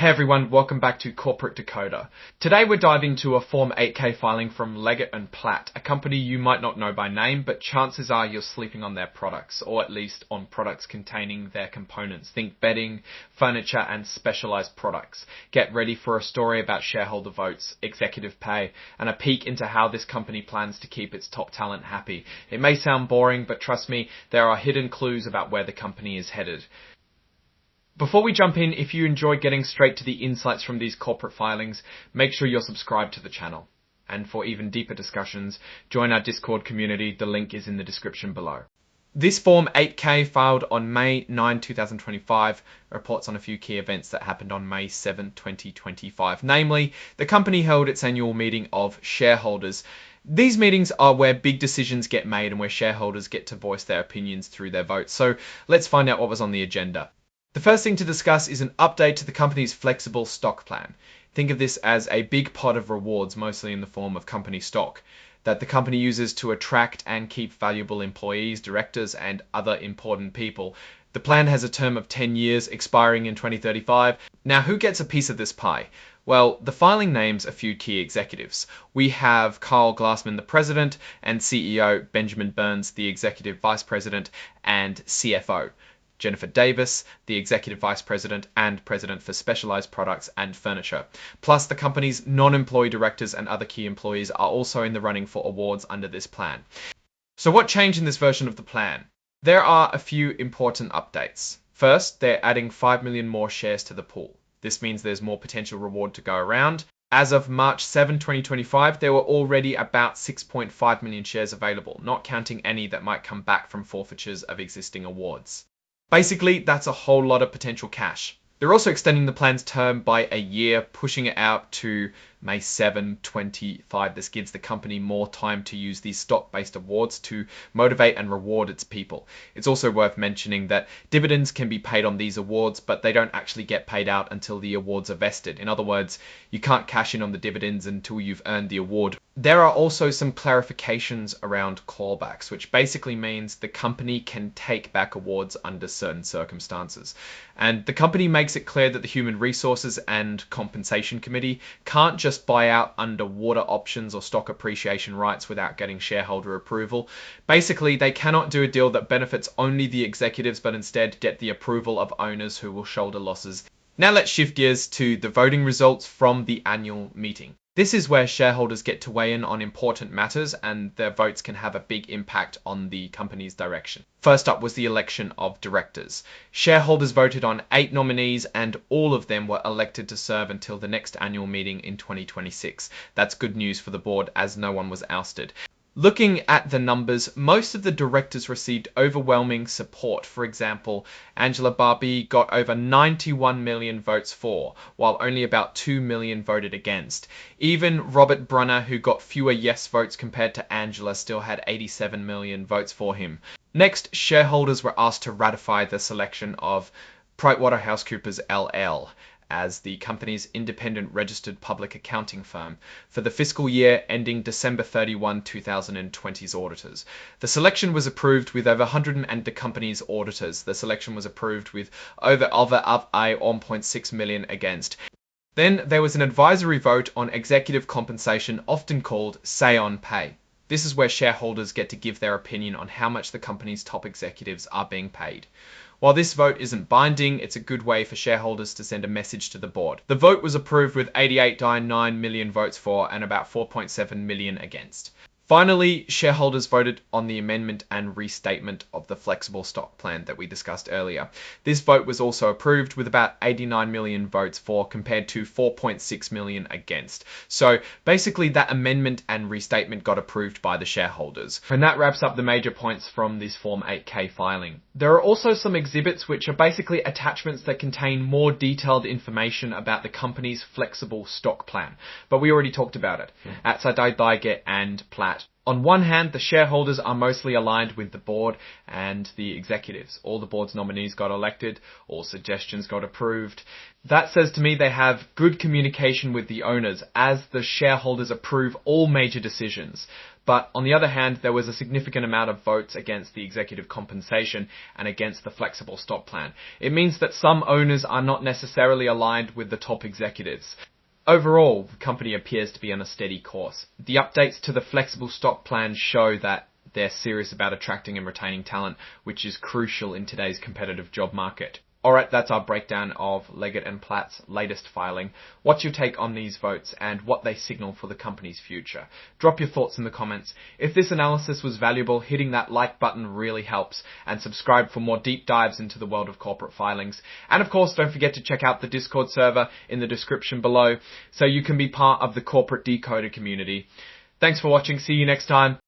Hey everyone, welcome back to Corporate Decoder. Today we're diving into a Form 8K filing from Leggett Platt, a company you might not know by name, but chances are you're sleeping on their products, or at least on products containing their components. Think bedding, furniture, and specialized products. Get ready for a story about shareholder votes, executive pay, and a peek into how this company plans to keep its top talent happy. It may sound boring, but trust me, there are hidden clues about where the company is headed. Before we jump in, if you enjoy getting straight to the insights from these corporate filings, make sure you're subscribed to the channel. And for even deeper discussions, join our Discord community. The link is in the description below. This Form 8K filed on May 9, 2025 reports on a few key events that happened on May 7, 2025. Namely, the company held its annual meeting of shareholders. These meetings are where big decisions get made and where shareholders get to voice their opinions through their votes. So let's find out what was on the agenda. The first thing to discuss is an update to the company's flexible stock plan. Think of this as a big pot of rewards, mostly in the form of company stock, that the company uses to attract and keep valuable employees, directors, and other important people. The plan has a term of 10 years, expiring in 2035. Now, who gets a piece of this pie? Well, the filing names a few key executives. We have Kyle Glassman, the president, and CEO Benjamin Burns, the executive vice president and CFO. Jennifer Davis, the Executive Vice President and President for Specialized Products and Furniture. Plus, the company's non-employee directors and other key employees are also in the running for awards under this plan. So what changed in this version of the plan? There are a few important updates. First, they're adding 5 million more shares to the pool. This means there's more potential reward to go around. As of March 7, 2025, there were already about 6.5 million shares available, not counting any that might come back from forfeitures of existing awards. Basically, that's a whole lot of potential cash. They're also extending the plan's term by a year, pushing it out to May 7, 2025. This gives the company more time to use these stock-based awards to motivate and reward its people. It's also worth mentioning that dividends can be paid on these awards, but they don't actually get paid out until the awards are vested. In other words, you can't cash in on the dividends until you've earned the award. There are also some clarifications around clawbacks, which basically means the company can take back awards under certain circumstances. And the company makes it clear that the Human Resources and Compensation Committee can't just buy out underwater options or stock appreciation rights without getting shareholder approval. Basically, they cannot do a deal that benefits only the executives, but instead get the approval of owners who will shoulder losses. Now let's shift gears to the voting results from the annual meeting. This is where shareholders get to weigh in on important matters, and their votes can have a big impact on the company's direction. First up was the election of directors. Shareholders voted on 8 nominees, and all of them were elected to serve until the next annual meeting in 2026. That's good news for the board, as no one was ousted. Looking at the numbers, most of the directors received overwhelming support. For example, Angela Barbie got over 91 million votes for, while only about 2 million voted against. Even Robert Brunner, who got fewer yes votes compared to Angela, still had 87 million votes for him. Next, shareholders were asked to ratify the selection of PricewaterhouseCoopers LL as the company's independent registered public accounting firm for the fiscal year ending December 31, 2020's auditors. The selection was approved with over 100 and the company's auditors. The selection was approved with over 1.6 million against. Then there was an advisory vote on executive compensation, often called say on pay. This is where shareholders get to give their opinion on how much the company's top executives are being paid. While this vote isn't binding, it's a good way for shareholders to send a message to the board. The vote was approved with 88.9 million votes for and about 4.7 million against. Finally, shareholders voted on the amendment and restatement of the flexible stock plan that we discussed earlier. This vote was also approved with about 89 million votes for compared to 4.6 million against. So basically that amendment and restatement got approved by the shareholders. And that wraps up the major points from this Form 8K filing. There are also some exhibits which are basically attachments that contain more detailed information about the company's flexible stock plan. But we already talked about it at Leggett and Platt. On one hand, the shareholders are mostly aligned with the board and the executives. All the board's nominees got elected, all suggestions got approved. That says to me they have good communication with the owners as the shareholders approve all major decisions. But on the other hand, there was a significant amount of votes against the executive compensation and against the flexible stock plan. It means that some owners are not necessarily aligned with the top executives. Overall, the company appears to be on a steady course. The updates to the flexible stock plan show that they're serious about attracting and retaining talent, which is crucial in today's competitive job market. Alright, that's our breakdown of Leggett & Platt's latest filing. What's your take on these votes and what they signal for the company's future? Drop your thoughts in the comments. If this analysis was valuable, hitting that like button really helps, and subscribe for more deep dives into the world of corporate filings. And of course, don't forget to check out the Discord server in the description below so you can be part of the Corporate Decoder community. Thanks for watching. See you next time.